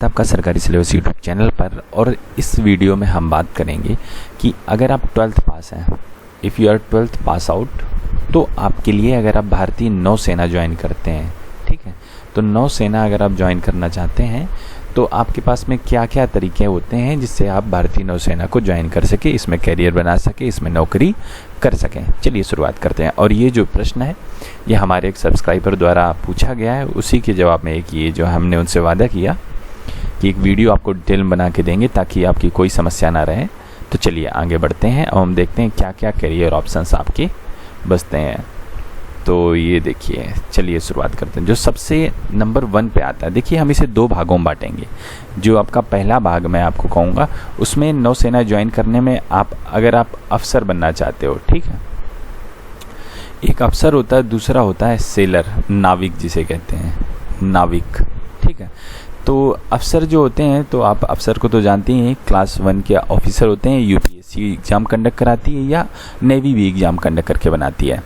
आपका सरकारी syllabus YouTube channel पर। और इस वीडियो में हम बात करेंगे कि अगर आप 12th पास हैं, if you are 12th pass out, तो आपके लिए अगर आप भारतीय नौसेना ज्वाइन करते हैं, ठीक है, तो नौसेना अगर आप ज्वाइन करना चाहते हैं तो आपके पास में क्या क्या तरीके होते हैं जिससे आप भारतीय नौसेना को ज्वाइन कर सके, इसमें करियर बना सके, इसमें नौकरी कर सकें। चलिए शुरुआत करते हैं। और ये जो प्रश्न है ये हमारे एक सब्सक्राइबर द्वारा पूछा गया है, उसी के जवाब में एक ये जो हमने उनसे वादा किया कि एक वीडियो आपको डिटेल बना के देंगे ताकि आपकी कोई समस्या ना रहे। तो चलिए आगे बढ़ते हैं और हम देखते हैं क्या क्या करियर ऑप्शंस आपके बचते हैं। तो ये देखिए, चलिए शुरुआत करते हैं। जो सबसे नंबर 1 पे आता है, देखिए हम इसे 2 भागों में बांटेंगे। जो आपका पहला भाग मैं आपको कहूँगा उसमें नौसेना ज्वाइन करने में अगर आप अफसर बनना चाहते हो, ठीक है, एक अफसर होता है, दूसरा होता है सेलर, नाविक जिसे कहते हैं, नाविक, ठीक है। तो अफसर जो होते हैं, तो आप अफसर को तो जानते ही हैं, क्लास 1 के ऑफिसर होते हैं, यूपीएससी एग्ज़ाम कंडक्ट कराती है या नेवी भी एग्ज़ाम कंडक्ट करके बनाती है।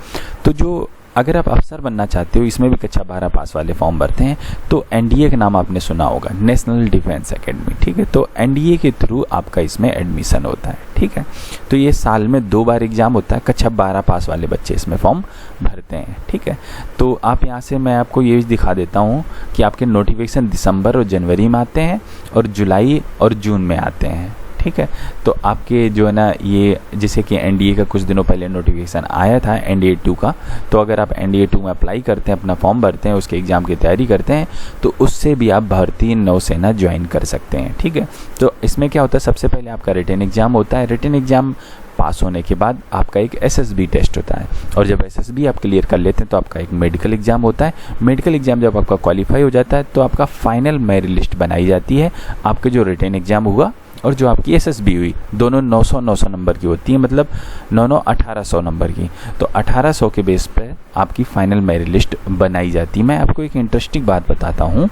तो जो अगर आप अफसर बनना चाहते हो, इसमें भी कक्षा 12 पास वाले फॉर्म भरते हैं। तो एनडीए का नाम आपने सुना होगा, नेशनल डिफेंस एकेडमी, ठीक है। तो एनडीए के थ्रू आपका इसमें एडमिशन होता है, ठीक है। तो ये साल में 2 बार एग्ज़ाम होता है, कक्षा 12 पास वाले बच्चे इसमें फॉर्म भरते हैं, ठीक है। तो आप यहाँ से मैं आपको ये भी दिखा देता हूँ कि आपके नोटिफिकेशन दिसंबर और जनवरी में आते हैं और जुलाई और जून में आते हैं, ठीक है। तो आपके जो है ना, ये जैसे कि एनडीए का कुछ दिनों पहले नोटिफिकेशन आया था एनडीए 2 का, तो अगर आप एनडीए 2 में अप्लाई करते हैं, अपना फॉर्म भरते हैं, उसके एग्ज़ाम की तैयारी करते हैं, तो उससे भी आप भारतीय नौसेना ज्वाइन कर सकते हैं, ठीक है। तो इसमें क्या होता है, सबसे पहले आपका रिटन एग्ज़ाम होता है। रिटन एग्ज़ाम पास होने के बाद आपका एक एसएसबी टेस्ट होता है, और जब एसएसबी आप क्लियर कर लेते हैं तो आपका एक मेडिकल एग्ज़ाम होता है। मेडिकल एग्ज़ाम जब आपका क्वालिफाई हो जाता है तो आपका फाइनल मेरिट लिस्ट बनाई जाती है। आपके जो रिटन एग्ज़ाम हुआ और जो आपकी एसएसबी हुई, दोनों 900 नंबर की होती है, मतलब 9 1800 नंबर की। तो 1800 के बेस पर आपकी फाइनल मेरिट लिस्ट बनाई जाती है। मैं आपको एक इंटरेस्टिंग बात बताता हूँ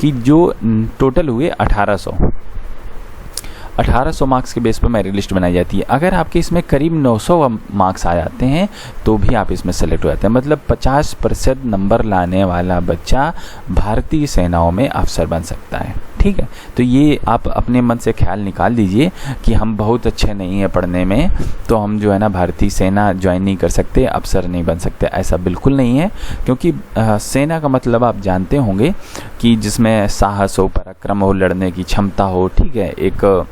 कि जो टोटल हुए 1800 मार्क्स के बेस पर मेरिट लिस्ट बनाई जाती है। अगर आपके इसमें करीब 900 मार्क्स आ जाते हैं तो भी आप इसमें सेलेक्ट हो जाते हैं, मतलब 50% नंबर लाने वाला बच्चा भारतीय सेनाओं में अफसर बन सकता है, ठीक है। तो ये आप अपने मन से ख्याल निकाल दीजिए कि हम बहुत अच्छे नहीं हैं पढ़ने में, तो हम जो है ना भारतीय सेना ज्वाइन नहीं कर सकते, अफसर नहीं बन सकते। ऐसा बिल्कुल नहीं है, क्योंकि सेना का मतलब आप जानते होंगे कि जिसमें साहस हो, पराक्रम हो, लड़ने की क्षमता हो, ठीक है, एक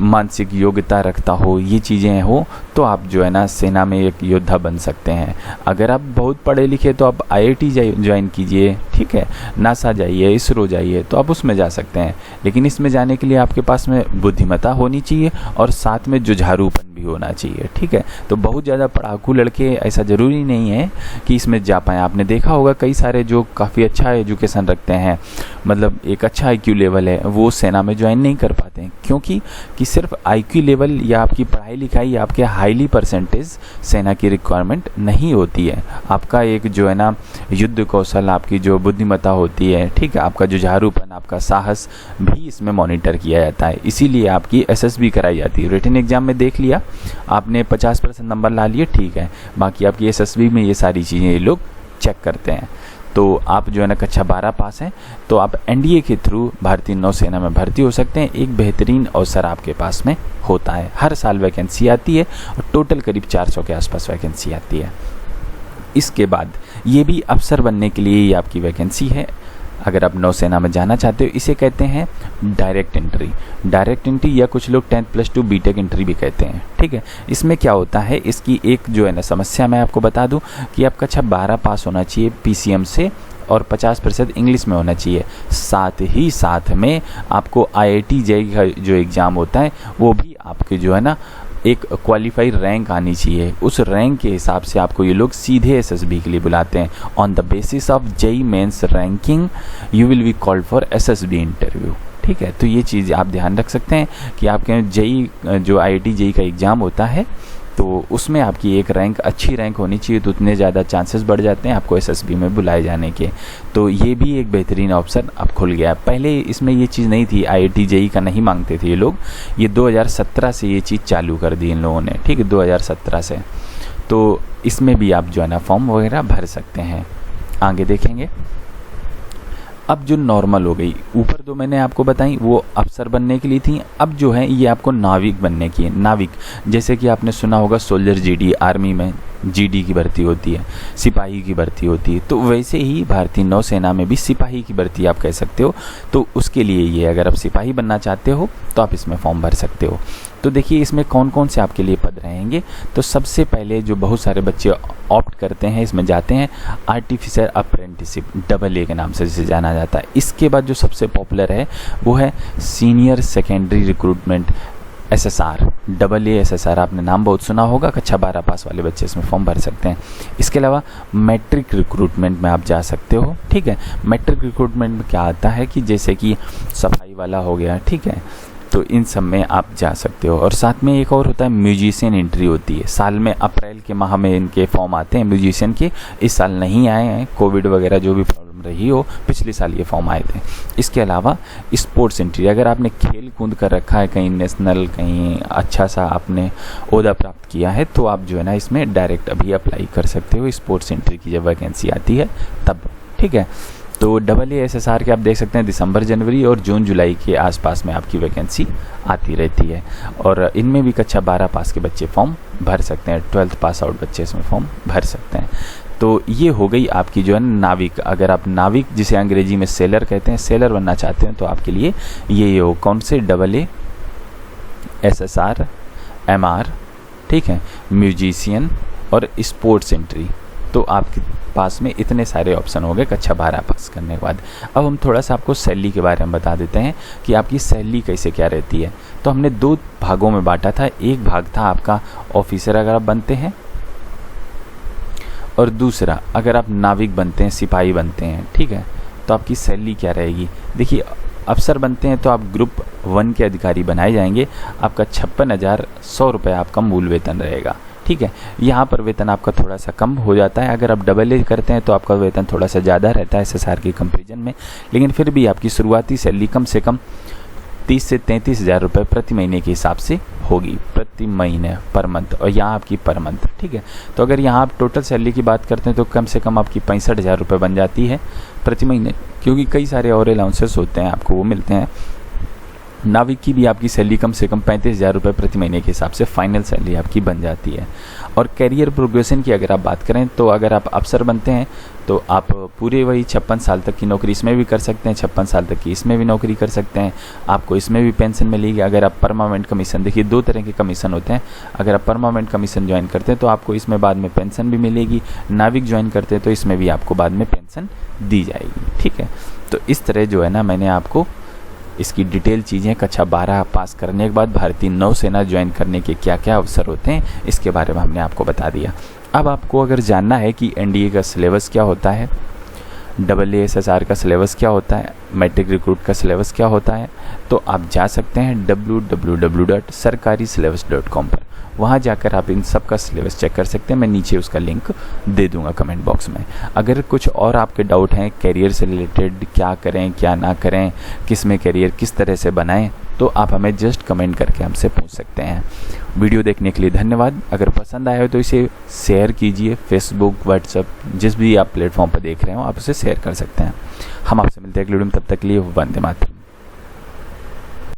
मानसिक योग्यता रखता हो, ये चीज़ें हो, तो आप जो है ना सेना में एक योद्धा बन सकते हैं। अगर आप बहुत पढ़े लिखे तो आप आईआईटी ज्वाइन कीजिए, ठीक है, नासा जाइए, इसरो जाइए, तो आप उसमें जा सकते हैं। लेकिन इसमें जाने के लिए आपके पास में बुद्धिमत्ता होनी चाहिए और साथ में जुझारूपन भी होना चाहिए, ठीक है। तो बहुत ज़्यादा पढ़ाकू लड़के ऐसा ज़रूरी नहीं है कि इसमें जा पाएँ। आपने देखा होगा कई सारे जो काफ़ी अच्छा एजुकेशन रखते हैं, मतलब एक अच्छा आईक्यू लेवल है, वो सेना में ज्वाइन नहीं कर पाते हैं, क्योंकि सिर्फ आईक्यू लेवल या आपकी पढ़ाई लिखाई या आपके हाईली परसेंटेज सेना की रिक्वायरमेंट नहीं होती है। आपका एक जो है ना युद्ध कौशल, आपकी जो बुद्धिमत्ता होती है, ठीक है, आपका जुझारूपन, आपका साहस भी इसमें मॉनिटर किया जाता है। इसीलिए आपकी एसएसबी कराई जाती है। रिटन एग्जाम में देख लिया आपने 50% नंबर ला लिए, ठीक है, बाकी आपकी एसएसबी में ये सारी चीज़ें ये लोग चेक करते हैं। तो आप जो है ना कक्षा 12 पास हैं तो आप एनडीए के थ्रू भारतीय नौसेना में भर्ती हो सकते हैं। एक बेहतरीन अवसर आपके पास में होता है। हर साल वैकेंसी आती है और टोटल करीब 400 के आसपास वैकेंसी आती है। इसके बाद ये भी अफसर बनने के लिए ही आपकी वैकेंसी है। अगर आप नौसेना में जाना चाहते हो, इसे कहते हैं डायरेक्ट एंट्री। डायरेक्ट एंट्री या कुछ लोग 10+2 बीटेक एंट्री भी कहते हैं, ठीक है। इसमें क्या होता है, इसकी एक जो है ना समस्या मैं आपको बता दूं कि आप कक्षा 12 पास होना चाहिए पीसीएम से और 50% इंग्लिश में होना चाहिए। साथ ही साथ में आपको आईआईटी जेईई का जो एग्ज़ाम होता है वो भी आपके जो है ना एक क्वालिफाई रैंक आनी चाहिए। उस रैंक के हिसाब से आपको ये लोग सीधे एसएसबी के लिए बुलाते हैं। On the basis of JEE mains ranking you will be called for SSB interview, ठीक है। तो ये चीज़ आप ध्यान रख सकते हैं कि आपके जेईई जो आईआईटी जेईई का एग्ज़ाम होता है तो उसमें आपकी एक रैंक, अच्छी रैंक होनी चाहिए, तो उतने ज़्यादा चांसेस बढ़ जाते हैं आपको एसएसबी में बुलाए जाने के। तो ये भी एक बेहतरीन ऑप्शन अब खुल गया। पहले इसमें ये चीज़ नहीं थी, आईआईटी जेईई का नहीं मांगते थे ये लोग। ये 2017 से ये चीज़ चालू कर दी इन लोगों ने, ठीक है, 2017 से। तो इसमें भी आप जो है ना फॉर्म वगैरह भर सकते हैं। आगे देखेंगे अब जो नॉर्मल हो गई, ऊपर दो मैंने आपको बताई वो अफसर बनने के लिए थी, अब जो है ये आपको नाविक बनने की है। नाविक, जैसे कि आपने सुना होगा सोल्जर जीडी, आर्मी में जीडी की भर्ती होती है, सिपाही की भर्ती होती है, तो वैसे ही भारतीय नौसेना में भी सिपाही की भर्ती आप कह सकते हो। तो उसके लिए ये, अगर आप सिपाही बनना चाहते हो तो आप इसमें फॉर्म भर सकते हो। तो देखिए इसमें कौन कौन से आपके लिए पद रहेंगे। तो सबसे पहले जो बहुत सारे बच्चे ऑप्ट करते हैं, इसमें जाते हैं आर्टिफिशियल अप्रेंटिसशिप, AA के नाम से जिसे जाना जाता है। इसके बाद जो सबसे पॉपुलर है वो है senior secondary recruitment, SSR, AA SSR, आपने नाम बहुत सुना होगा। कक्षा 12 पास वाले बच्चे इसमें फॉर्म भर सकते हैं। इसके अलावा मैट्रिक रिक्रूटमेंट में आप जा सकते हो, ठीक है। मैट्रिक रिक्रूटमेंट में क्या आता है कि जैसे कि सफाई वाला हो गया, ठीक है, तो इन सब में आप जा सकते हो। और साथ में एक और होता है म्यूजिशियन एंट्री होती है, साल में अप्रैल के माह में इनके फॉर्म आते हैं म्यूजिशियन के। इस साल नहीं आए हैं, कोविड वगैरह जो भी प्रॉब्लम रही हो, पिछले साल ये फॉर्म आए थे। इसके अलावा स्पोर्ट्स एंट्री, अगर आपने खेल कूद कर रखा है, कहीं नेशनल, कहीं अच्छा सा आपने ओहदा प्राप्त किया है, तो आप जो है ना इसमें डायरेक्ट अभी अप्लाई कर सकते हो। स्पोर्ट्स एंट्री की जब वैकेंसी आती है तब, ठीक है। तो AA SSR के आप देख सकते हैं दिसंबर, जनवरी और जून, जुलाई के आसपास में आपकी वैकेंसी आती रहती है। और इनमें भी कक्षा 12 पास के बच्चे फॉर्म भर सकते हैं, 12th पास आउट बच्चे इसमें फॉर्म भर सकते हैं। तो ये हो गई आपकी जो है नाविक। अगर आप नाविक, जिसे अंग्रेजी में सेलर कहते हैं, सेलर बनना चाहते हैं, तो आपके लिए ये हो कौन से AA SSR, MR, ठीक है, म्यूजिशियन और स्पोर्ट्स एंट्री। तो आपके पास में इतने सारे ऑप्शन हो गए कक्षा 12 पास करने के बाद। अब हम थोड़ा सा आपको सैलरी के बारे में बता देते हैं कि आपकी सैलरी कैसे क्या रहती है। तो हमने 2 भागों में बांटा था। एक भाग था आपका ऑफिसर अगर आप बनते हैं, और दूसरा अगर आप नाविक बनते हैं, सिपाही बनते हैं, ठीक है, तो आपकी सैलरी क्या रहेगी। देखिए अफसर बनते हैं तो आप ग्रुप 1 के अधिकारी बनाए जाएंगे। आपका 56,100 रुपये आपका मूल वेतन रहेगा, ठीक है। यहाँ पर वेतन आपका थोड़ा सा कम हो जाता है। अगर आप AA करते हैं तो आपका वेतन थोड़ा सा ज़्यादा रहता है SSR के कंपेरिजन में, लेकिन फिर भी आपकी शुरुआती सैलरी कम से कम 30 से 33,000 रुपये प्रति महीने के हिसाब से होगी, प्रति महीने, पर मंथ। और यहाँ आपकी पर मंथ, ठीक है। तो अगर यहाँ आप टोटल सैलरी की बात करते हैं तो कम से कम आपकी 65,000 रुपये बन जाती है प्रति महीने, क्योंकि कई सारे और अलाउंसेस होते हैं आपको वो मिलते हैं। नाविक की भी आपकी सैलरी कम से कम 35,000 रुपये प्रति महीने के हिसाब से फाइनल सैलरी आपकी बन जाती है। और कैरियर प्रोग्रेशन की अगर आप बात करें तो अगर आप अफसर बनते हैं तो आप पूरे वही 56 साल तक की नौकरी इसमें भी कर सकते हैं, 56 साल तक की इसमें भी नौकरी कर सकते हैं, आपको इसमें भी पेंशन मिलेगी। अगर आप परमानेंट कमीशन, देखिए 2 तरह के कमीशन होते हैं। अगर आप परमानेंट कमीशन ज्वाइन करते हैं तो आपको इसमें बाद में पेंशन भी मिलेगी, नाविक ज्वाइन करते हैं तो इसमें भी आपको बाद में पेंशन दी जाएगी, ठीक है। तो इस तरह जो है ना मैंने आपको इसकी डिटेल चीज़ें कक्षा 12 पास करने के बाद भारतीय नौसेना ज्वाइन करने के क्या क्या अवसर होते हैं इसके बारे में हमने आपको बता दिया। अब आपको अगर जानना है कि NDA का सिलेबस क्या होता है, AA SSR का सिलेबस क्या होता है, मैट्रिक रिक्रूट का सिलेबस क्या होता है, तो आप जा सकते हैं www.sarkarisyllabus.com पर। वहाँ जाकर आप इन सब का सिलेबस चेक कर सकते हैं। मैं नीचे उसका लिंक दे दूंगा कमेंट बॉक्स में। अगर कुछ और आपके डाउट हैं कैरियर से रिलेटेड, क्या करें क्या ना करें, किस में कैरियर किस तरह से बनाएं, तो आप हमें जस्ट कमेंट करके हमसे पूछ सकते हैं। वीडियो देखने के लिए धन्यवाद। अगर पसंद आया हो तो इसे शेयर कीजिए, फेसबुक, व्हाट्सएप, जिस भी आप प्लेटफॉर्म पर देख रहे हो आप उसे शेयर कर सकते हैं। हम आपसे मिलते हैं अगले वीडियो में, तब तक के लिए वंदे मातरम।